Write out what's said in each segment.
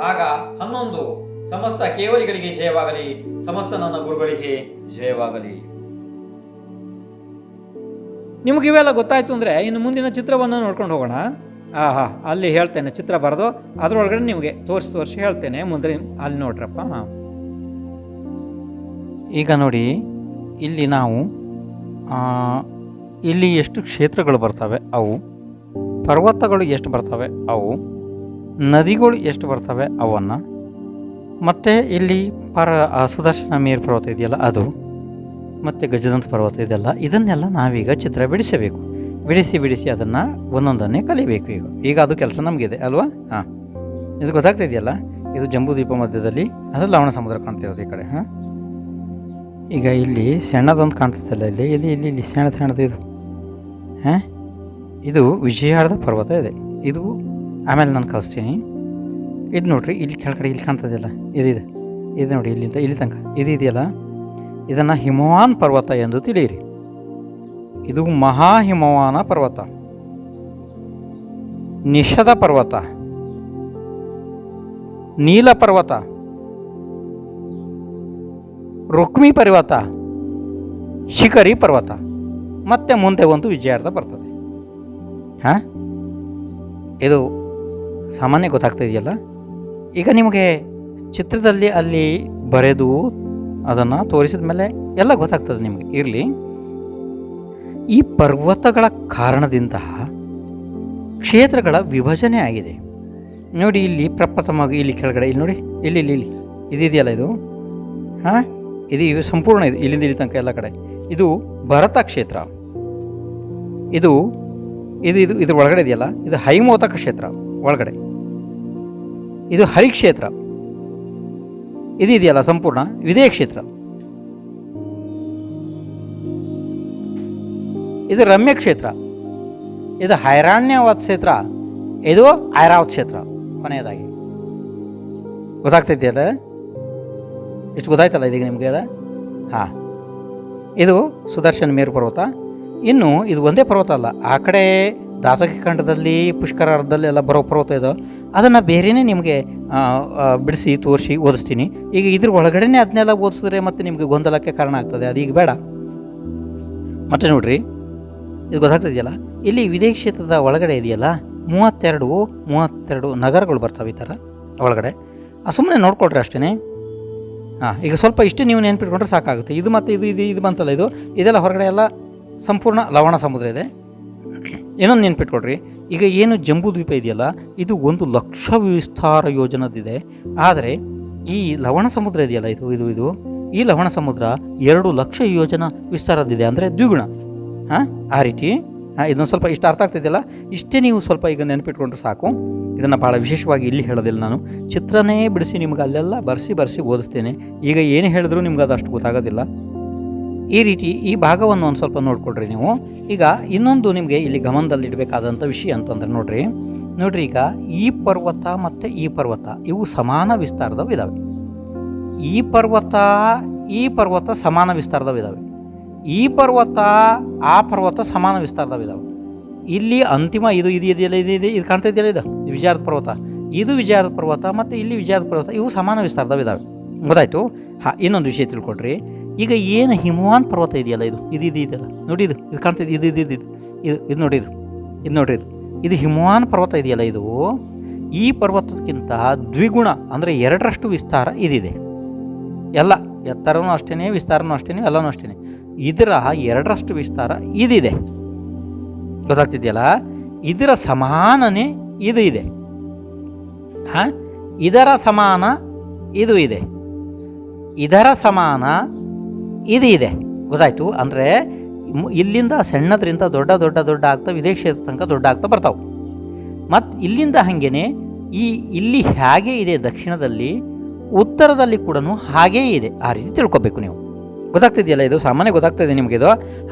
ಆಗ 11 ಸಮಸ್ತ ಕೇವಲಿಗಳಿಗೆ ಜಯವಾಗಲಿ, ಸಮಸ್ತ ನನ್ನ ಗುರುಗಳಿಗೆ ಜಯವಾಗಲಿ. ನಿಮ್ಗೆ ಇವೆಲ್ಲ ಗೊತ್ತಾಯ್ತು ಅಂದರೆ ಇನ್ನು ಮುಂದಿನ ಚಿತ್ರವನ್ನು ನೋಡ್ಕೊಂಡು ಹೋಗೋಣ. ಅಲ್ಲಿ ಹೇಳ್ತೇನೆ, ಚಿತ್ರ ಬರೆದು ಅದರೊಳಗಡೆ ನಿಮಗೆ ತೋರಿಸಿ ಹೇಳ್ತೇನೆ. ಮುಂದೆ ಅಲ್ಲಿ ನೋಡ್ರಪ್ಪ. ಈಗ ನೋಡಿ, ಇಲ್ಲಿ ನಾವು ಇಲ್ಲಿ ಎಷ್ಟು ಕ್ಷೇತ್ರಗಳು ಬರ್ತವೆ ಅವು, ಪರ್ವತಗಳು ಎಷ್ಟು ಬರ್ತವೆ ಅವು, ನದಿಗಳು ಎಷ್ಟು ಬರ್ತವೆ ಅವನ್ನು, ಮತ್ತು ಇಲ್ಲಿ ಸುದರ್ಶನ ಮೇರು ಪರ್ವತ ಇದೆಯಲ್ಲ ಅದು, ಮತ್ತು ಗಜದಂತ ಪರ್ವತ ಇದೆಲ್ಲ, ಇದನ್ನೆಲ್ಲ ನಾವೀಗ ಚಿತ್ರ ಬಿಡಿಸಬೇಕು. ಬಿಡಿಸಿ ಅದನ್ನು ಒಂದೊಂದನ್ನೇ ಕಲಿಬೇಕು. ಈಗ ಅದು ಕೆಲಸ ನಮಗಿದೆ ಅಲ್ವಾ? ಇದು ಗೊತ್ತಾಗ್ತಿದೆಯಲ್ಲ, ಇದು ಜಂಬೂದ್ವೀಪ ಮಧ್ಯದಲ್ಲಿ, ಅದು ಲವಣ ಸಮುದ್ರ ಕಾಣ್ತಿರೋದು ಈ ಕಡೆ. ಈಗ ಇಲ್ಲಿ ಸಣ್ಣದೊಂದು ಕಾಣ್ತಿದ್ದಲ್ಲ, ಇಲ್ಲಿ ಸಣ್ಣದು ಇದು. ಇದು ವಿಜಯವಾಡದ ಪರ್ವತ ಇದೆ. ಇದು ಆಮೇಲೆ ನಾನು ಕಳಿಸ್ತೀನಿ. ಇದು ನೋಡ್ರಿ, ಇಲ್ಲಿ ಕೆಳಗಡೆ ಇಲ್ಲಿ ಕಾಣ್ತದೆಯಲ್ಲ, ಇದು ನೋಡಿ, ಇಲ್ಲಿಂದ ಇಲ್ಲಿ ತನಕ ಇದು ಇದೆಯಲ್ಲ, ಇದನ್ನು ಹಿಮವಾನ್ ಪರ್ವತ ಎಂದು ತಿಳಿಯಿರಿ. ಇದು ಮಹಾ ಹಿಮವಾನ ಪರ್ವತ, ನಿಷದ ಪರ್ವತ, ನೀಲ ಪರ್ವತ, ರುಕ್ಮಿ ಪರ್ವತ, ಶಿಖರಿ ಪರ್ವತ, ಮತ್ತು ಮುಂದೆ ಒಂದು ವಿಜಯಾರ್ಧ ಬರ್ತದೆ. ಇದು ಸಾಮಾನ್ಯ ಗೊತ್ತಾಗ್ತಾ ಇದೆಯಲ್ಲ. ಈಗ ನಿಮಗೆ ಚಿತ್ರದಲ್ಲಿ ಅಲ್ಲಿ ಬರೆದು ಅದನ್ನು ತೋರಿಸಿದ ಮೇಲೆ ಎಲ್ಲ ಗೊತ್ತಾಗ್ತದೆ ನಿಮಗೆ. ಇರಲಿ, ಈ ಪರ್ವತಗಳ ಕಾರಣದಿಂದ ಕ್ಷೇತ್ರಗಳ ವಿಭಜನೆ ಆಗಿದೆ. ನೋಡಿ, ಇಲ್ಲಿ ಪ್ರಪ್ರಥಮವಾಗಿ ಇಲ್ಲಿ ಕೆಳಗಡೆ ಇಲ್ಲಿ ನೋಡಿ, ಇಲ್ಲಿ ಇದೆಯಲ್ಲ ಇದು, ಇದು ಸಂಪೂರ್ಣ ಇದು ಇಲ್ಲಿಂದ ಇಲ್ಲಿ ತನಕ ಎಲ್ಲ ಕಡೆ ಇದು ಭರತ ಕ್ಷೇತ್ರ. ಇದು ಇದ್ರ ಒಳಗಡೆ ಇದೆಯಲ್ಲ, ಇದು ಹೈಮೋತಕ ಕ್ಷೇತ್ರ ಒಳಗಡೆ. ಇದು ಹರಿಕ್ಷೇತ್ರ. ಇದು ಇದೆಯಲ್ಲ ಸಂಪೂರ್ಣ ವಿದೇಹ ಕ್ಷೇತ್ರ. ಇದು ರಮ್ಯ ಕ್ಷೇತ್ರ. ಇದು ಹೈರಾಣ್ಯವಾದ ಕ್ಷೇತ್ರ. ಇದು ಐರಾವತ್ ಕ್ಷೇತ್ರ. ಕೊನೆಯದಾಗಿ ಗೊತ್ತಾಗ್ತೈತಿಯಲ್ಲ, ಇಷ್ಟು ಗೊತ್ತಾಯ್ತಲ್ಲ ಇದೀಗ ನಿಮಗೆ ಅದ. ಇದು ಸುದರ್ಶನ ಮೇರು ಪರ್ವತ. ಇನ್ನು ಇದು ಒಂದೇ ಪರ್ವತ ಅಲ್ಲ, ಆ ಕಡೆ ದಾಸಕಿ ಖಂಡದಲ್ಲಿ ಪುಷ್ಕರಾರ್ಧದಲ್ಲಿ ಎಲ್ಲ ಬರೋ ಪರ್ವತ ಇದು. ಅದನ್ನು ಬೇರೆಯೇ ನಿಮಗೆ ಬಿಡಿಸಿ ತೋರಿಸಿ ಓದಿಸ್ತೀನಿ. ಈಗ ಇದ್ರ ಒಳಗಡೆನೇ ಅದನ್ನೆಲ್ಲ ಓದಿಸಿದ್ರೆ ಮತ್ತೆ ನಿಮಗೆ ಗೊಂದಲಕ್ಕೆ ಕಾರಣ ಆಗ್ತದೆ. ಅದೀಗ ಬೇಡ. ಮತ್ತೆ ನೋಡ್ರಿ, ಇದು ಗೊತ್ತಾಗ್ತದೆಯಲ್ಲ, ಇಲ್ಲಿ ವಿದೇಶ ಕ್ಷೇತ್ರದ ಒಳಗಡೆ ಇದೆಯಲ್ಲ 32 ನಗರಗಳು ಬರ್ತವೆ ಈ ಥರ ಒಳಗಡೆ. ಸುಮ್ಮನೆ ನೋಡ್ಕೊಳ್ರಿ ಅಷ್ಟೇ. ಈಗ ಸ್ವಲ್ಪ ಇಷ್ಟು ನೀವು ನೆನ್ಪಿಟ್ಕೊಂಡ್ರೆ ಸಾಕಾಗುತ್ತೆ. ಇದು ಮತ್ತು ಇದು ಬಂತಲ್ಲ, ಇದೆಲ್ಲ ಹೊರಗಡೆ ಎಲ್ಲ ಸಂಪೂರ್ಣ ಲವಣ ಸಮುದ್ರ ಇದೆ. ಏನೊಂದು ನೆನ್ಪಿಟ್ಕೊಳ್ರಿ, ಈಗ ಏನು ಜಂಬೂದ್ವೀಪ ಇದೆಯಲ್ಲ, ಇದು 1,00,000 ವಿಸ್ತಾರ ಯೋಜನದಿದೆ. ಆದರೆ ಈ ಲವಣ ಸಮುದ್ರ ಇದೆಯಲ್ಲ, ಇದು ಈ ಲವಣ ಸಮುದ್ರ 2,00,000 ಯೋಜನ ವಿಸ್ತಾರದಿದೆ, ಅಂದರೆ ದ್ವಿಗುಣ. ಆ ರೀತಿ ಇದೊಂದು ಸ್ವಲ್ಪ ಇಷ್ಟು ಅರ್ಥ ಆಗ್ತಿದೆಯಲ್ಲ, ಇಷ್ಟೇ ನೀವು ಸ್ವಲ್ಪ ಈಗ ನೆನಪಿಟ್ಕೊಂಡ್ರೆ ಸಾಕು. ಇದನ್ನು ಭಾಳ ವಿಶೇಷವಾಗಿ ಇಲ್ಲಿ ಹೇಳೋದಿಲ್ಲ, ನಾನು ಚಿತ್ರನೇ ಬಿಡಿಸಿ ನಿಮ್ಗೆ ಅಲ್ಲೆಲ್ಲ ಬರ್ಸಿ ಓದಿಸ್ತೇನೆ. ಈಗ ಏನು ಹೇಳಿದ್ರು ನಿಮ್ಗೆ ಅದು ಅಷ್ಟು ಗೊತ್ತಾಗೋದಿಲ್ಲ. ಈ ರೀತಿ ಈ ಭಾಗವನ್ನು ಒಂದು ಸ್ವಲ್ಪ ನೋಡ್ಕೊಳ್ರಿ ನೀವು. ಈಗ ಇನ್ನೊಂದು ನಿಮಗೆ ಇಲ್ಲಿ ಗಮನದಲ್ಲಿಡಬೇಕಾದಂಥ ವಿಷಯ ಅಂತಂದ್ರೆ ನೋಡ್ರಿ, ಈಗ ಈ ಪರ್ವತ ಮತ್ತು ಈ ಪರ್ವತ ಇವು ಸಮಾನ ವಿಸ್ತಾರದವಿದ್ದಾವೆ. ಈ ಪರ್ವತ ಸಮಾನ ವಿಸ್ತಾರದವಿದ್ದಾವೆ. ಈ ಪರ್ವತ ಆ ಪರ್ವತ ಸಮಾನ ವಿಸ್ತಾರದವಿದ್ದಾವೆ. ಇಲ್ಲಿ ಅಂತಿಮ ಇದು ಕಾಣ್ತಾ ಇದೆಯಲ್ಲ, ಇದು ವಿಜಯಾರ್ಧ ಪರ್ವತ, ಇದು ವಿಜಯಾರ್ಧ ಪರ್ವತ, ಮತ್ತು ಇಲ್ಲಿ ವಿಜಯಾರ್ಧ ಪರ್ವತ, ಇವು ಸಮಾನ ವಿಸ್ತಾರದವಿದ್ದಾವೆ. ಗೊತ್ತಾಯ್ತು? ಇನ್ನೊಂದು ವಿಷಯ ತಿಳ್ಕೊಡ್ರಿ. ಈಗ ಏನು ಹಿಮವಾನ್ ಪರ್ವತ ಇದೆಯಲ್ಲ, ಇದೆಯಲ್ಲ ನೋಡಿ, ಇದು ಕಾಣ್ತಿದೆ, ಇದು ನೋಡಿರಿ, ಇದು ಹಿಮವಾನ್ ಪರ್ವತ ಇದೆಯಲ್ಲ, ಈ ಪರ್ವತಕ್ಕಿಂತ ದ್ವಿಗುಣ ಅಂದರೆ 2ರಷ್ಟು ವಿಸ್ತಾರ ಇದಿದೆ. ಎಲ್ಲ ಎತ್ತರನೂ ಅಷ್ಟೇ, ವಿಸ್ತಾರನೂ ಅಷ್ಟೇ, ಎಲ್ಲನೂ ಅಷ್ಟೇ. ಇದರ 2ರಷ್ಟು ವಿಸ್ತಾರ ಇದಿದೆ. ಗೊತ್ತಾಗ್ತಿದೆಯಲ್ಲ, ಇದರ ಸಮಾನನೇ ಇದು ಇದೆ. ಇದರ ಸಮಾನ ಇದು ಇದೆ, ಇದರ ಸಮಾನ ಇದು ಇದೆ. ಗೊತ್ತಾಯ್ತು? ಅಂದರೆ ಇಲ್ಲಿಂದ ಸಣ್ಣದ್ರಿಂದ ದೊಡ್ಡ ಆಗ್ತಾ ವಿದೇಶ ಕ್ಷೇತ್ರ ತನಕ ದೊಡ್ಡ ಆಗ್ತಾ ಬರ್ತಾವೆ. ಮತ್ತು ಇಲ್ಲಿಂದ ಹಾಗೇನೆ ಇಲ್ಲಿ ಹೇಗೆ ಇದೆ ದಕ್ಷಿಣದಲ್ಲಿ, ಉತ್ತರದಲ್ಲಿ ಕೂಡ ಹಾಗೇ ಇದೆ. ಆ ರೀತಿ ತಿಳ್ಕೊಬೇಕು ನೀವು. ಗೊತ್ತಾಗ್ತಿದೆಯಲ್ಲ, ಇದು ಸಾಮಾನ್ಯ ಗೊತ್ತಾಗ್ತಿದೆ ನಿಮಗಿದು.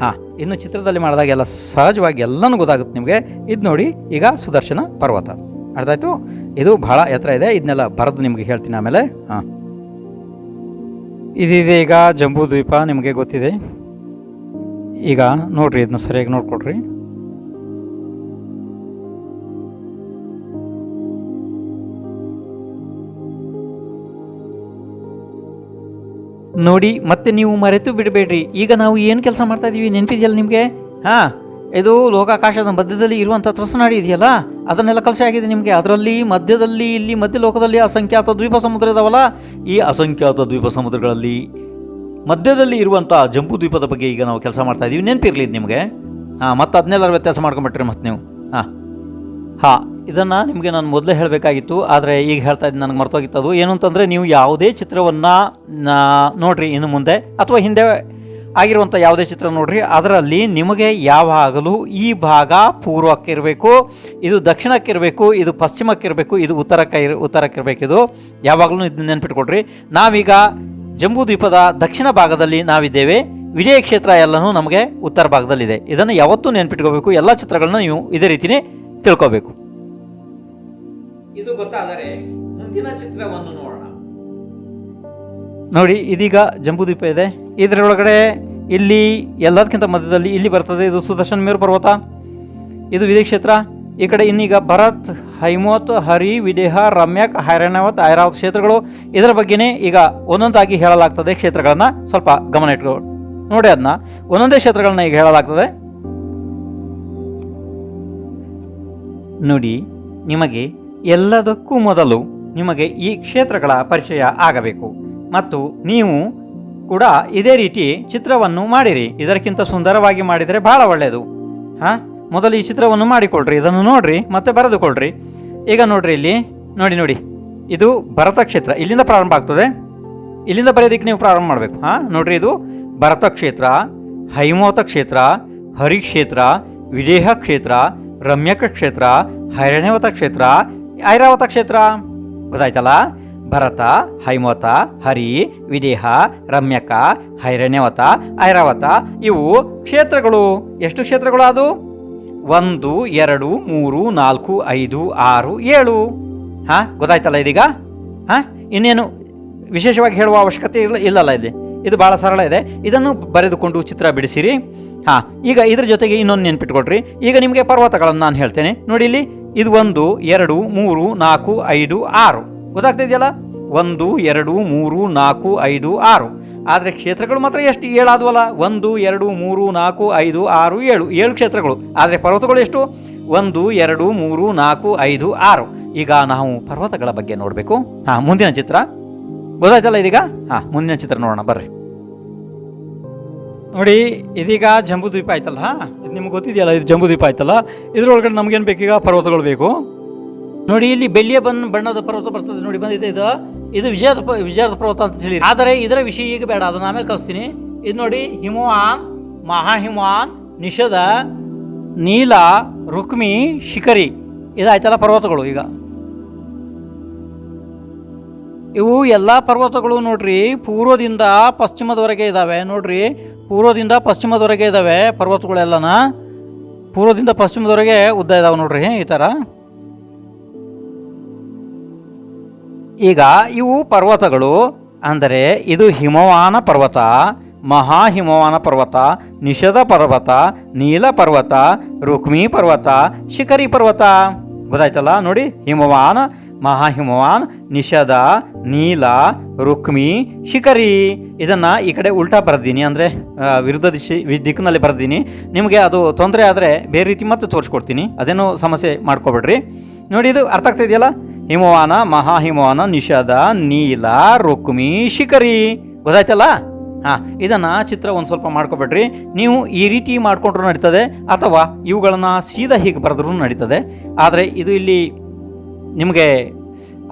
ಇನ್ನು ಚಿತ್ರದಲ್ಲಿ ಮಾಡಿದಾಗ ಎಲ್ಲ ಸಹಜವಾಗಿ ಎಲ್ಲನೂ ಗೊತ್ತಾಗುತ್ತೆ ನಿಮಗೆ. ಇದು ನೋಡಿ, ಈಗ ಸುದರ್ಶನ ಪರ್ವತ ಅರ್ಥ ಆಯಿತು. ಇದು ಭಾಳ ಎತ್ತರ ಇದೆ. ಇದನ್ನೆಲ್ಲ ಬರೆದು ನಿಮಗೆ ಹೇಳ್ತೀನಿ ಆಮೇಲೆ. ಇದಿದೆ ಈಗ ಜಂಬೂದ್ವೀಪ, ನಿಮಗೆ ಗೊತ್ತಿದೆ. ಈಗ ನೋಡ್ರಿ, ಇದನ್ನ ಸರಿಯಾಗಿ ನೋಡ್ಕೊಡ್ರಿ. ನೋಡಿ ಮತ್ತೆ ನೀವು ಮರೆತು ಬಿಡಬೇಡ್ರಿ. ಈಗ ನಾವು ಏನು ಕೆಲಸ ಮಾಡ್ತಾ ಇದ್ದೀವಿ ನೆನಪಿದೆಯಲ್ಲ ನಿಮಗೆ? ಹಾಂ, ಇದು ಲೋಕಾಕಾಶದ ಮಧ್ಯದಲ್ಲಿ ಇರುವಂಥ ತ್ರಸನಾಡಿ ಇದೆಯಲ್ಲ, ಅದನ್ನೆಲ್ಲ ಕಲಸಿ ಆಗಿದೆ ನಿಮಗೆ. ಅದರಲ್ಲಿ ಮಧ್ಯದಲ್ಲಿ, ಇಲ್ಲಿ ಮಧ್ಯ ಲೋಕದಲ್ಲಿ ಅಸಂಖ್ಯಾತ ದ್ವೀಪ ಸಮುದ್ರ ಇದಾವಲ್ಲ, ಈ ಅಸಂಖ್ಯಾತ ದ್ವೀಪ ಸಮುದ್ರಗಳಲ್ಲಿ ಮಧ್ಯದಲ್ಲಿ ಇರುವಂಥ ಜಂಬೂ ದ್ವೀಪದ ಬಗ್ಗೆ ಈಗ ನಾವು ಕೆಲಸ ಮಾಡ್ತಾ ಇದ್ದೀವಿ. ನೆನಪಿರಲಿ ನಿಮಗೆ. ಹಾಂ, ಮತ್ತು ಅದನ್ನೆಲ್ಲ ವ್ಯತ್ಯಾಸ ಮಾಡ್ಕೊಂಬಿಟ್ರಿ ಮತ್ತೆ ನೀವು. ಹಾಂ, ಇದನ್ನು ನಿಮಗೆ ನಾನು ಮೊದಲೇ ಹೇಳಬೇಕಾಗಿತ್ತು, ಆದರೆ ಈಗ ಹೇಳ್ತಾ ಇದ್ದೀನಿ, ನನಗೆ ಮರ್ತೋಗಿತ್ತು. ಅದು ಏನು ಅಂತಂದರೆ, ನೀವು ಯಾವುದೇ ಚಿತ್ರವನ್ನು ನೋಡಿರಿ ಇನ್ನು ಮುಂದೆ ಅಥವಾ ಹಿಂದೆ ಆಗಿರುವಂಥ ಯಾವುದೇ ಚಿತ್ರ ನೋಡಿರಿ, ಅದರಲ್ಲಿ ನಿಮಗೆ ಯಾವಾಗಲೂ ಈ ಭಾಗ ಪೂರ್ವಕ್ಕಿರಬೇಕು, ಇದು ದಕ್ಷಿಣಕ್ಕಿರಬೇಕು, ಇದು ಪಶ್ಚಿಮಕ್ಕಿರಬೇಕು, ಇದು ಉತ್ತರಕ್ಕಿರಬೇಕು. ಇದು ಯಾವಾಗಲೂ ಇದನ್ನ ನೆನ್ಪಿಟ್ಕೊಡ್ರಿ. ನಾವೀಗ ಜಂಬೂ ದ್ವೀಪದ ದಕ್ಷಿಣ ಭಾಗದಲ್ಲಿ ನಾವಿದ್ದೇವೆ, ವಿಜಯ ಕ್ಷೇತ್ರ ಎಲ್ಲನೂ ನಮಗೆ ಉತ್ತರ ಭಾಗದಲ್ಲಿದೆ. ಇದನ್ನು ಯಾವತ್ತೂ ನೆನ್ಪಿಟ್ಕೋಬೇಕು. ಎಲ್ಲ ಚಿತ್ರಗಳನ್ನ ನೀವು ಇದೇ ರೀತಿಯೇ ತಿಳ್ಕೋಬೇಕು. ಇದು ಗೊತ್ತಾದರೆ ಮುಂದಿನ ಚಿತ್ರವನ್ನು ನೋಡೋಣ. ನೋಡಿ, ಇದೀಗ ಜಂಬೂದ್ವೀಪ ಇದೆ. ಇದರೊಳಗಡೆ ಇಲ್ಲಿ ಎಲ್ಲದಕ್ಕಿಂತ ಮಧ್ಯದಲ್ಲಿ ಇಲ್ಲಿ ಬರ್ತದೆ, ಇದು ಸುದರ್ಶನ ಮೇರು ಪರ್ವತ, ಇದು ವಿಜಯ ಕ್ಷೇತ್ರ. ಈ ಕಡೆ ಇನ್ನೀಗ ಭರತ್, ಹೈಮವತ್, ಹರಿ, ವಿದೇಹ, ರಮ್ಯಕ್, ಹೈರಾಣವತ್, ಐರಾವತ್ ಕ್ಷೇತ್ರಗಳು. ಇದರ ಬಗ್ಗೆನೇ ಈಗ ಒಂದೊಂದಾಗಿ ಹೇಳಲಾಗ್ತದೆ. ಕ್ಷೇತ್ರಗಳನ್ನ ಸ್ವಲ್ಪ ಗಮನ ಇಟ್ಕೊ ನೋಡಿ. ಅದನ್ನ ಒಂದೊಂದೇ ಕ್ಷೇತ್ರಗಳನ್ನ ಈಗ ಹೇಳಲಾಗ್ತದೆ ನೋಡಿ. ನಿಮಗೆ ಎಲ್ಲದಕ್ಕೂ ಮೊದಲು ನಿಮಗೆ ಈ ಕ್ಷೇತ್ರಗಳ ಪರಿಚಯ ಆಗಬೇಕು ಮತ್ತು ನೀವು ಕೂಡ ಇದೇ ರೀತಿ ಚಿತ್ರವನ್ನು ಮಾಡಿರಿ. ಇದಕ್ಕಿಂತ ಸುಂದರವಾಗಿ ಮಾಡಿದರೆ ಬಹಳ ಒಳ್ಳೆಯದು. ಹಾಂ, ಮೊದಲು ಈ ಚಿತ್ರವನ್ನು ಮಾಡಿಕೊಳ್ರಿ, ಇದನ್ನು ನೋಡ್ರಿ, ಮತ್ತೆ ಬರೆದುಕೊಳ್ರಿ. ಈಗ ನೋಡ್ರಿ, ಇಲ್ಲಿ ನೋಡಿ, ಇದು ಭರತ ಕ್ಷೇತ್ರ. ಇಲ್ಲಿಂದ ಪ್ರಾರಂಭ ಆಗ್ತದೆ, ಇಲ್ಲಿಂದ ಬರೆಯೋದಕ್ಕೆ ನೀವು ಪ್ರಾರಂಭ ಮಾಡಬೇಕು. ಹಾಂ, ನೋಡ್ರಿ, ಇದು ಭರತ ಕ್ಷೇತ್ರ, ಹೈಮವತ ಕ್ಷೇತ್ರ, ಹರಿಕ್ಷೇತ್ರ, ವಿದೇಹ ಕ್ಷೇತ್ರ, ರಮ್ಯಕ ಕ್ಷೇತ್ರ, ಹೈರಾಣವತ ಕ್ಷೇತ್ರ, ಐರಾವತ ಕ್ಷೇತ್ರ. ಗೊತ್ತಾಯ್ತಲ್ಲ? ಭರತ, ಹೈಮವತ, ಹರಿ, ವಿದೇಹ, ರಮ್ಯಕ, ಹೈರಾಣ್ಯವತ, ಐರಾವತ ಇವು ಕ್ಷೇತ್ರಗಳು. ಎಷ್ಟು ಕ್ಷೇತ್ರಗಳು ಅದು? 1, 2, 3, 4, 5, 6, 7. ಹಾಂ, ಗೊತ್ತಾಯ್ತಲ್ಲ ಇದೀಗ? ಹಾಂ, ಇನ್ನೇನು ವಿಶೇಷವಾಗಿ ಹೇಳುವ ಅವಶ್ಯಕತೆ ಇಲ್ಲಲ್ಲ. ಇದು ಭಾಳ ಸರಳ ಇದೆ. ಇದನ್ನು ಬರೆದುಕೊಂಡು ಚಿತ್ರ ಬಿಡಿಸಿರಿ. ಹಾಂ, ಈಗ ಇದ್ರ ಜೊತೆಗೆ ಇನ್ನೊಂದು ನೆನ್ಪಿಟ್ಕೊಳ್ರಿ. ಈಗ ನಿಮಗೆ ಪರ್ವತಗಳನ್ನು ನಾನು ಹೇಳ್ತೇನೆ ನೋಡಿ. ಇಲ್ಲಿ ಇದು 1, 2, 3, 4, 5, 6. ಗೊತ್ತಾಗ್ತಿದೆಯಲ್ಲ? 1, 2, 3, 4, 5, 6. ಆದರೆ ಕ್ಷೇತ್ರಗಳು ಮಾತ್ರ ಎಷ್ಟು? 7 ಆದವಲ್ಲ. 1, 2, 3, 4, 5, 6, 7. 7 ಕ್ಷೇತ್ರಗಳು. ಆದರೆ ಪರ್ವತಗಳು ಎಷ್ಟು? 1, 2, 3, 4, 5, 6. ಈಗ ನಾವು ಪರ್ವತಗಳ ಬಗ್ಗೆ ನೋಡಬೇಕು. ಹಾಂ, ಮುಂದಿನ ಚಿತ್ರ ಗೊತ್ತಾಯ್ತಲ್ಲ ಇದೀಗ? ಹಾಂ, ಮುಂದಿನ ಚಿತ್ರ ನೋಡೋಣ ಬರ್ರಿ. ನೋಡಿ, ಇದೀಗ ಜಂಬೂದ್ವೀಪ ಆಯ್ತಲ್ಲ. ಇದು ನಿಮ್ಗೆ ಗೊತ್ತಿದೆಯಲ್ಲ, ಇದು ಜಂಬೂದ್ವೀಪ ಆಯ್ತಲ್ಲ. ಇದ್ರೊಳಗಡೆ ನಮಗೇನು ಬೇಕೀಗ? ಪರ್ವತಗಳು ಬೇಕು. ನೋಡಿ, ಇಲ್ಲಿ ಬೆಳ್ಳಿಯ ಬಣ್ಣದ ಪರ್ವತ ಬರ್ತದೆ ನೋಡಿ, ಬಂದಿದೆ. ಇದು ವಿಜಯದ ಪರ್ವತ ಅಂತ ಹೇಳಿ. ಆದರೆ ಇದರ ವಿಷಯ ಈಗ ಬೇಡ, ಅದನ್ನು ಆಮೇಲೆ ಕಳಿಸ್ತೀನಿ. ಇದು ನೋಡಿ, ಹಿಮವಾನ್, ಮಹಾಹಿಮವಾನ್, ನಿಷಧ, ನೀಲ, ರುಕ್ಮಿ, ಶಿಖರಿ. ಇದಾಯ್ತಲ್ಲ ಪರ್ವತಗಳು. ಈಗ ಇವು ಎಲ್ಲ ಪರ್ವತಗಳು ನೋಡ್ರಿ ಪೂರ್ವದಿಂದ ಪಶ್ಚಿಮದವರೆಗೆ ಇದ್ದಾವೆ. ನೋಡ್ರಿ, ಪೂರ್ವದಿಂದ ಪಶ್ಚಿಮದವರೆಗೆ ಇದ್ದಾವೆ ಪರ್ವತಗಳೆಲ್ಲನ. ಪೂರ್ವದಿಂದ ಪಶ್ಚಿಮದವರೆಗೆ ಉದ್ದ ಇದಾವೆ ನೋಡ್ರಿ ಈ ಥರ. ಈಗ ಇವು ಪರ್ವತಗಳು ಅಂದರೆ ಇದು ಹಿಮವಾನ ಪರ್ವತ, ಮಹಾಹಿಮವಾನ ಪರ್ವತ, ನಿಷಧ ಪರ್ವತ, ನೀಲ ಪರ್ವತ, ರುಕ್ಮಿ ಪರ್ವತ, ಶಿಖರಿ ಪರ್ವತ. ಗೊತ್ತಾಯ್ತಲ್ಲ? ನೋಡಿ, ಹಿಮವಾನ್, ಮಹಾಹಿಮವಾನ್, ನಿಷಧ, ನೀಲ, ರುಕ್ಮಿ, ಶಿಖರಿ. ಇದನ್ನು ಈ ಕಡೆ ಉಲ್ಟಾ ಬರೆದೀನಿ, ಅಂದರೆ ವಿರುದ್ಧ ದಿಕ್ಕಿನಲ್ಲಿ ಬರೆದೀನಿ. ನಿಮಗೆ ಅದು ತೊಂದರೆ ಆದರೆ ಬೇರೆ ರೀತಿ ಮತ್ತೆ ತೋರಿಸ್ಕೊಡ್ತೀನಿ, ಅದೇನೋ ಸಮಸ್ಯೆ ಮಾಡ್ಕೊಬೇಡ್ರಿ. ನೋಡಿ, ಇದು ಅರ್ಥ ಆಗ್ತಾಯಿದೆಯಲ್ಲ? ಹಿಮವಾನ, ಮಹಾಹಿಮವಾನ, ನಿಷಧ, ನೀಲ, ರುಕ್ಮಿ, ಶಿಖರಿ. ಗೊತ್ತಾಯ್ತಲ್ಲ? ಹಾಂ, ಇದನ್ನು ಚಿತ್ರ ಒಂದು ಸ್ವಲ್ಪ ಮಾಡ್ಕೊಬೇಡ್ರಿ. ನೀವು ಈ ರೀತಿ ಮಾಡಿಕೊಂಡ್ರೂ ನಡೀತದೆ, ಅಥವಾ ಇವುಗಳನ್ನು ಸೀದಾ ಹೀಗೆ ಬರೆದ್ರೂ ನಡೀತದೆ. ಆದರೆ ಇದು ಇಲ್ಲಿ ನಿಮಗೆ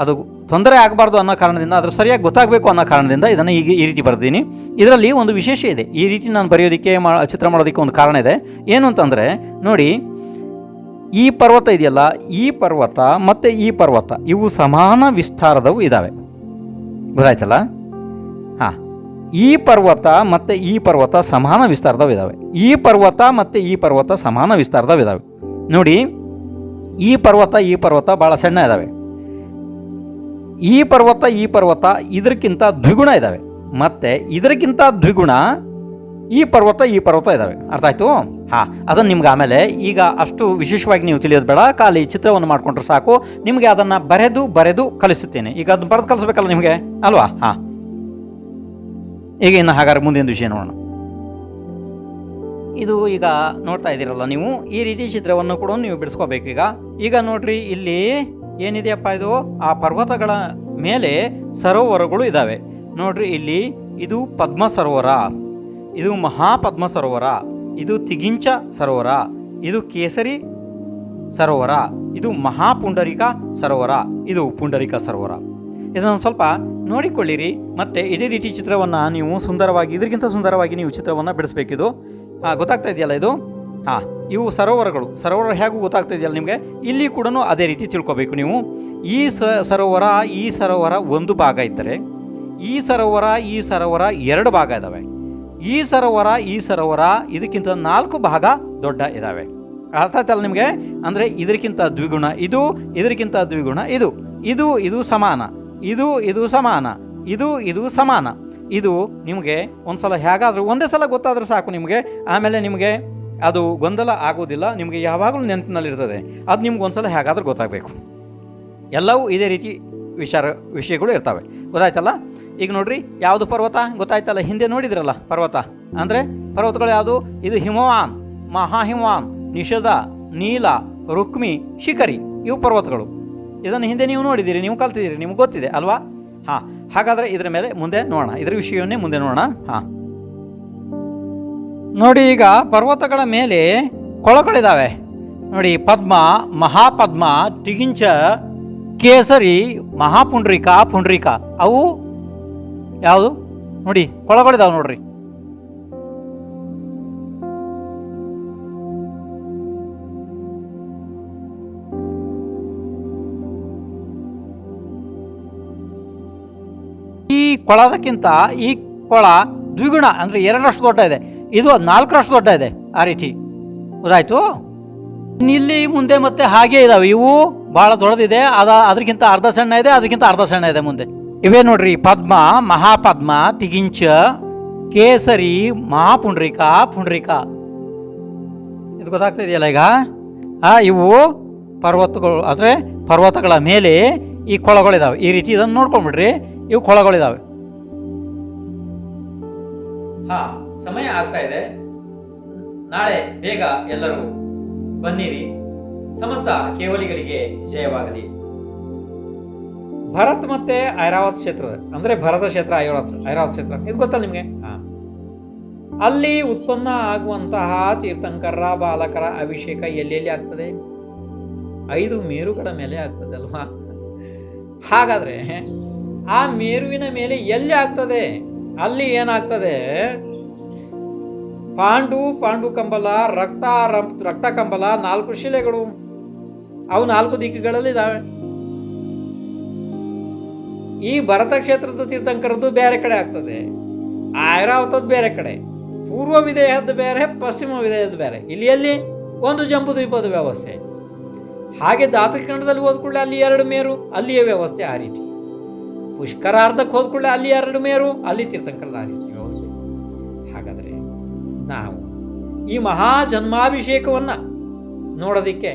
ಅದು ತೊಂದರೆ ಆಗಬಾರ್ದು ಅನ್ನೋ ಕಾರಣದಿಂದ, ಅದ್ರ ಸರಿಯಾಗಿ ಗೊತ್ತಾಗಬೇಕು ಅನ್ನೋ ಕಾರಣದಿಂದ ಇದನ್ನು ಈಗ ಈ ರೀತಿ ಬರೆದೀನಿ. ಇದರಲ್ಲಿ ಒಂದು ವಿಶೇಷ ಇದೆ. ಈ ರೀತಿ ನಾನು ಬರೆಯೋದಕ್ಕೆ ಚಿತ್ರ ಮಾಡೋದಕ್ಕೆ ಒಂದು ಕಾರಣ ಇದೆ. ಏನು ಅಂತಂದರೆ ನೋಡಿ, ಈ ಪರ್ವತ ಇದೆಯಲ್ಲ, ಈ ಪರ್ವತ ಮತ್ತು ಈ ಪರ್ವತ ಇವು ಸಮಾನ ವಿಸ್ತಾರದವು ಇದ್ದಾವೆ. ಗೊತ್ತಾಯ್ತಲ್ಲ? ಹಾಂ, ಈ ಪರ್ವತ ಮತ್ತು ಈ ಪರ್ವತ ಸಮಾನ ವಿಸ್ತಾರದವು ಇದ್ದಾವೆ. ಈ ಪರ್ವತ ಮತ್ತು ಈ ಪರ್ವತ ಸಮಾನ ವಿಸ್ತಾರದವು ಇದ್ದಾವೆ. ನೋಡಿ, ಈ ಪರ್ವತ ಭಾಳ ಸಣ್ಣ ಇದ್ದಾವೆ. ಈ ಪರ್ವತ ಇದಕ್ಕಿಂತ ದ್ವಿಗುಣ ಇದ್ದಾವೆ. ಮತ್ತು ಇದಕ್ಕಿಂತ ದ್ವಿಗುಣ ಈ ಪರ್ವತ ಇದ್ದಾವೆ. ಅರ್ಥ ಆಯಿತು? ಹಾಂ, ಅದನ್ನು ನಿಮ್ಗೆ ಆಮೇಲೆ ಈಗ ಅಷ್ಟು ವಿಶೇಷವಾಗಿ ನೀವು ತಿಳಿಯೋದು ಬೇಡ, ಖಾಲಿ ಚಿತ್ರವನ್ನು ಮಾಡಿಕೊಂಡ್ರೆ ಸಾಕು. ನಿಮಗೆ ಅದನ್ನು ಬರೆದು ಕಲಿಸುತ್ತೇನೆ. ಈಗ ಅದನ್ನು ಬರೆದು ಕಲಿಸ್ಬೇಕಲ್ಲ ನಿಮಗೆ, ಅಲ್ವಾ? ಹಾಂ, ಈಗ ಇನ್ನು ಹಾಗಾದ್ರೆ ಮುಂದಿನ ವಿಷಯ ನೋಡೋಣ. ಇದು ಈಗ ನೋಡ್ತಾ ಇದ್ದೀರಲ್ಲ ನೀವು, ಈ ರೀತಿ ಚಿತ್ರವನ್ನು ಕೂಡ ನೀವು ಬಿಡಿಸ್ಕೋಬೇಕು. ಈಗ ನೋಡ್ರಿ, ಇಲ್ಲಿ ಏನಿದೆಯಪ್ಪ, ಇದು ಆ ಪರ್ವತಗಳ ಮೇಲೆ ಸರೋವರಗಳು ಇದ್ದಾವೆ ನೋಡ್ರಿ. ಇಲ್ಲಿ ಇದು ಪದ್ಮ ಸರೋವರ, ಇದು ಮಹಾಪದ್ಮ ಸರೋವರ, ಇದು ತಿಗಿಂಚ ಸರೋವರ, ಇದು ಕೇಸರಿ ಸರೋವರ, ಇದು ಮಹಾಪುಂಡರಿಕ ಸರೋವರ, ಇದು ಪುಂಡರಿಕ ಸರೋವರ. ಇದನ್ನು ಸ್ವಲ್ಪ ನೋಡಿಕೊಳ್ಳಿರಿ. ಮತ್ತು ಇದೇ ರೀತಿ ಚಿತ್ರವನ್ನು ನೀವು ಸುಂದರವಾಗಿ, ಇದಕ್ಕಿಂತ ಸುಂದರವಾಗಿ ನೀವು ಚಿತ್ರವನ್ನು ಬಿಡಿಸ್ಬೇಕಿದು. ಗೊತ್ತಾಗ್ತಾ ಇದೆಯಲ್ಲ ಇದು? ಇವು ಸರೋವರಗಳು. ಸರೋವರ ಹೇಗೂ ಗೊತ್ತಾಗ್ತಾ ಇದೆಯಲ್ಲ ನಿಮಗೆ? ಇಲ್ಲಿ ಕೂಡ ಅದೇ ರೀತಿ ತಿಳ್ಕೊಬೇಕು ನೀವು. ಈ ಸರೋವರ ಒಂದು ಭಾಗ ಇದ್ದರೆ, ಈ ಸರೋವರ ಎರಡು ಭಾಗ ಇದ್ದಾವೆ. ಈ ಸರೋವರ ಇದಕ್ಕಿಂತ 4 ಭಾಗ ದೊಡ್ಡ ಇದ್ದಾವೆ. ಅರ್ಥ ಆಯ್ತಲ್ಲ ನಿಮಗೆ? ಅಂದರೆ ಇದಕ್ಕಿಂತ ದ್ವಿಗುಣ ಇದು, ಇದಕ್ಕಿಂತ ದ್ವಿಗುಣ ಇದು, ಇದು ಸಮಾನ, ಇದು ಸಮಾನ, ಇದು ಸಮಾನ. ಇದು ನಿಮಗೆ ಒಂದು ಸಲ ಹೇಗಾದರೂ ಒಂದೇ ಸಲ ಗೊತ್ತಾದರೂ ಸಾಕು ನಿಮಗೆ. ಆಮೇಲೆ ನಿಮಗೆ ಅದು ಗೊಂದಲ ಆಗೋದಿಲ್ಲ, ನಿಮಗೆ ಯಾವಾಗಲೂ ನೆನಪಿನಲ್ಲಿರ್ತದೆ. ಅದು ನಿಮ್ಗೆ ಒಂದು ಸಲ ಹೇಗಾದರೂ ಗೊತ್ತಾಗಬೇಕು. ಎಲ್ಲವೂ ಇದೇ ರೀತಿ ವಿಷಯಗಳು ಇರ್ತವೆ. ಗೊತ್ತಾಯ್ತಲ್ಲ? ಈಗ ನೋಡ್ರಿ, ಯಾವುದು ಪರ್ವತ ಗೊತ್ತಾಯ್ತಲ್ಲ? ಹಿಂದೆ ನೋಡಿದ್ರಲ್ಲ ಪರ್ವತ ಅಂದರೆ ಪರ್ವತಗಳು ಯಾವುದು? ಇದು ಹಿಮವಾನ್, ಮಹಾಹಿಮವಾನ್, ನಿಷಧ, ನೀಲ, ರುಕ್ಮಿ, ಶಿಖರಿ, ಇವು ಪರ್ವತಗಳು. ಇದನ್ನು ಹಿಂದೆ ನೀವು ನೋಡಿದ್ದೀರಿ, ನೀವು ಕಲ್ತಿದ್ದೀರಿ, ನಿಮ್ಗೆ ಗೊತ್ತಿದೆ ಅಲ್ವಾ? ಹಾಗಾದರೆ ಇದರ ಮೇಲೆ ಮುಂದೆ ನೋಡೋಣ, ಇದರ ವಿಷಯವನ್ನೇ ಮುಂದೆ ನೋಡೋಣ. ನೋಡಿ, ಈಗ ಪರ್ವತಗಳ ಮೇಲೆ ಕೊಳಗಳಿದ್ದಾವೆ ನೋಡಿ. ಪದ್ಮ, ಮಹಾಪದ್ಮ, ತಿಗಿಂಚ, ಕೇಸರಿ, ಮಹಾಪುಂಡ್ರಿಕ, ಪುಂಡ್ರಿಕ, ಅವು ಯಾವುದು ನೋಡಿ? ಕೊಳಗಳಿದಾವೆ ನೋಡ್ರಿ. ಈ ಕೊಳದಕ್ಕಿಂತ ಈ ಕೊಳ ದ್ವಿಗುಣ, ಅಂದರೆ 2ರಷ್ಟು ದೊಡ್ಡ ಇದೆ. ಇದು 4ರಷ್ಟು ದೊಡ್ಡ ಇದೆ. ಆ ರೀತಿ ಗೊತ್ತಾಯ್ತು? ಇಲ್ಲಿ ಮುಂದೆ ಮತ್ತೆ ಹಾಗೆ ಇದಾವೆ. ಇವು ಬಹಳ ದೊಡ್ಡದಿದೆ, ಅದಕ್ಕಿಂತ ಅರ್ಧ ಸಣ್ಣ ಇದೆ, ಅದಕ್ಕಿಂತ ಅರ್ಧ ಸಣ್ಣ ಇದೆ ಮುಂದೆ. ಇವೇ ನೋಡ್ರಿ, ಪದ್ಮ, ಮಹಾಪದ್ಮ, ತಿಗಿಂಚ, ಕೇಸರಿ, ಮಹಾಪುಂಡ್ರಿಕ, ಪುಂಡ್ರಿಕ. ಇದು ಗೊತ್ತಾಗ್ತಾ ಇದೆಯಲ್ಲ ಈಗ? ಇವು ಪರ್ವತಗಳು, ಅಂದರೆ ಪರ್ವತಗಳ ಮೇಲೆ ಈ ಕೊಳಗಳಿದಾವೆ. ಈ ರೀತಿ ಇದನ್ನು ನೋಡ್ಕೊಂಡ್ಬಿಡ್ರಿ, ಇವು ಕೊಳಗಳಿದಾವೆ. ಸಮಯ ಆಗ್ತಾ ಇದೆ. ನಾಳೆ ಬೇಗ ಎಲ್ಲರೂ ಬನ್ನಿರಿ. ಸಮಸ್ತ ಕೇವಲಿಗಳಿಗೆ ಜಯವಾಗಲಿ. ಭರತ್ ಮತ್ತೆ ಐರಾವತ್ ಕ್ಷೇತ್ರ, ಅಂದರೆ ಭರತ ಕ್ಷೇತ್ರ, ಐರಾವತ್ ಕ್ಷೇತ್ರ, ಇದು ಗೊತ್ತಲ್ಲ ನಿಮಗೆ? ಅಲ್ಲಿ ಉತ್ಪನ್ನ ಆಗುವಂತಹ ತೀರ್ಥಂಕರ ಬಾಲಕರ ಅಭಿಷೇಕ ಎಲ್ಲೆಲ್ಲಿ ಆಗ್ತದೆ? 5 ಮೇರುಗಳ ಮೇಲೆ ಆಗ್ತದೆ ಅಲ್ವಾ? ಹಾಗಾದರೆ ಆ ಮೇರುವಿನ ಮೇಲೆ ಎಲ್ಲಿ ಆಗ್ತದೆ? ಅಲ್ಲಿ ಏನಾಗ್ತದೆ? ಪಾಂಡು ಕಂಬಲ, ರಕ್ತ ಕಂಬಲ, 4 ಶಿಲೆಗಳು, ಅವು 4 ದಿಕ್ಕುಗಳಲ್ಲಿ ಇದ್ದಾವೆ. ಈ ಭರತ ಕ್ಷೇತ್ರದ ತೀರ್ಥಂಕರದ್ದು ಬೇರೆ ಕಡೆ ಆಗ್ತದೆ, ಐರಾವತದ್ದು ಬೇರೆ ಕಡೆ, ಪೂರ್ವ ವಿದೇಹದ್ದು ಬೇರೆ, ಪಶ್ಚಿಮ ವಿದೇಹದ್ದು ಬೇರೆ. ಇಲ್ಲಿ ಒಂದು ಜಂಬೂ ದ್ವೀಪದ ವ್ಯವಸ್ಥೆ. ಹಾಗೆ ಧಾತುಖಂಡದಲ್ಲಿ ಹೋದ್ಕೊಳ್ಳೆ ಅಲ್ಲಿ 2 ಮೇರು, ಅಲ್ಲಿಯ ವ್ಯವಸ್ಥೆ ಆ ರೀತಿ. ಪುಷ್ಕರಾರ್ಧಕ್ಕೆ ಹೋದ್ಕೊಳ್ಳೆ ಅಲ್ಲಿ 2 ಮೇರು, ಅಲ್ಲಿ ತೀರ್ಥಂಕರದ ಆ ರೀತಿ ವ್ಯವಸ್ಥೆ. ಹಾಗಾದರೆ ನಾವು ಈ ಮಹಾ ಜನ್ಮಾಭಿಷೇಕವನ್ನು ನೋಡೋದಕ್ಕೆ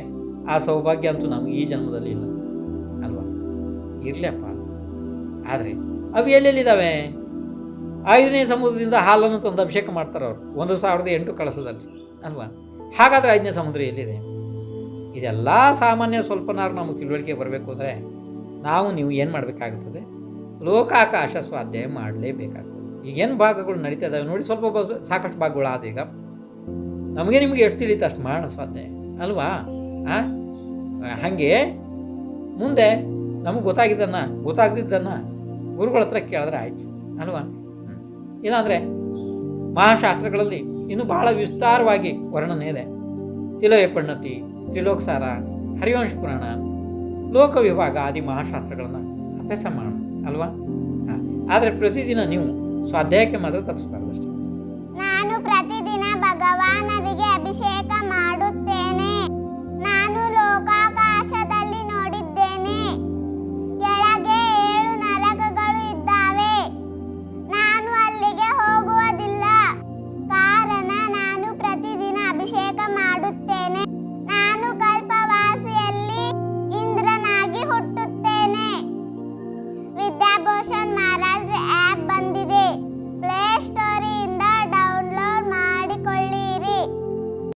ಆ ಸೌಭಾಗ್ಯ ಅಂತೂ ನಮಗೆ ಈ ಜನ್ಮದಲ್ಲಿ ಇಲ್ಲ ಅಲ್ವಾ? ಇರಲಪ್ಪ. ಆದರೆ ಅವು ಎಲ್ಲೆಲ್ಲಿದ್ದಾವೆ? 5ನೇ ಸಮುದ್ರದಿಂದ ಹಾಲನ್ನು ತಂದು ಅಭಿಷೇಕ ಮಾಡ್ತಾರೆ ಅವರು 1008 ಕಳಸದಲ್ಲಿ ಅಲ್ವಾ? ಹಾಗಾದರೆ 5ನೇ ಸಮುದ್ರ ಎಲ್ಲಿದೆ? ಇದೆಲ್ಲ ಸಾಮಾನ್ಯ ಸ್ವಲ್ಪನಾರು ನಮಗೆ ತಿಳುವಳಿಕೆ ಬರಬೇಕು ಅಂದರೆ ನೀವು ಏನು ಮಾಡಬೇಕಾಗುತ್ತದೆ? ಲೋಕಾಕಾಶ ಸ್ವಾಧ್ಯಾಯ ಮಾಡಲೇಬೇಕಾಗ್ತದೆ. ಈಗೇನು ಭಾಗಗಳು ನಡೀತಾ ಇದ್ದಾವೆ ನೋಡಿ, ಸಾಕಷ್ಟು ಭಾಗಗಳು ಆದ. ಈಗ ನಿಮಗೆ ಎಷ್ಟು ತಿಳಿಯುತ್ತೆ ಅಷ್ಟು ಮಾಡೋಣ ಸ್ವಾಧ್ಯಾಯ ಅಲ್ವಾ? ಹಾಗೆ ಮುಂದೆ ನಮಗೆ ಗೊತ್ತಾಗದಿದ್ದನ್ನು ಗುರುಗಳ ಹತ್ರ ಕೇಳಿದ್ರೆ ಆಯಿತು ಅಲ್ವಾ? ಇಲ್ಲಾಂದರೆ ಮಹಾಶಾಸ್ತ್ರಗಳಲ್ಲಿ ಇನ್ನೂ ಬಹಳ ವಿಸ್ತಾರವಾಗಿ ವರ್ಣನೆ ಇದೆ. ತಿಲಯಪಣ್ಣತಿ, ತ್ರಿಲೋಕಸಾರ, ಹರಿವಂಶ ಪುರಾಣ, ಲೋಕ ವಿಭಾಗ ಆದಿ ಮಹಾಶಾಸ್ತ್ರಗಳನ್ನು ಅಭ್ಯಾಸ ಮಾಡೋಣ ಅಲ್ವಾ? ಆದರೆ ಪ್ರತಿದಿನ ನೀವು ಸ್ವಾಧ್ಯಾಯಕ್ಕೆ ಮಾತ್ರ ತಪ್ಪಿಸಬಾರ್ದು ಅಷ್ಟೇ. ನಾನು ಪ್ರತಿದಿನ ಭಗವಾನ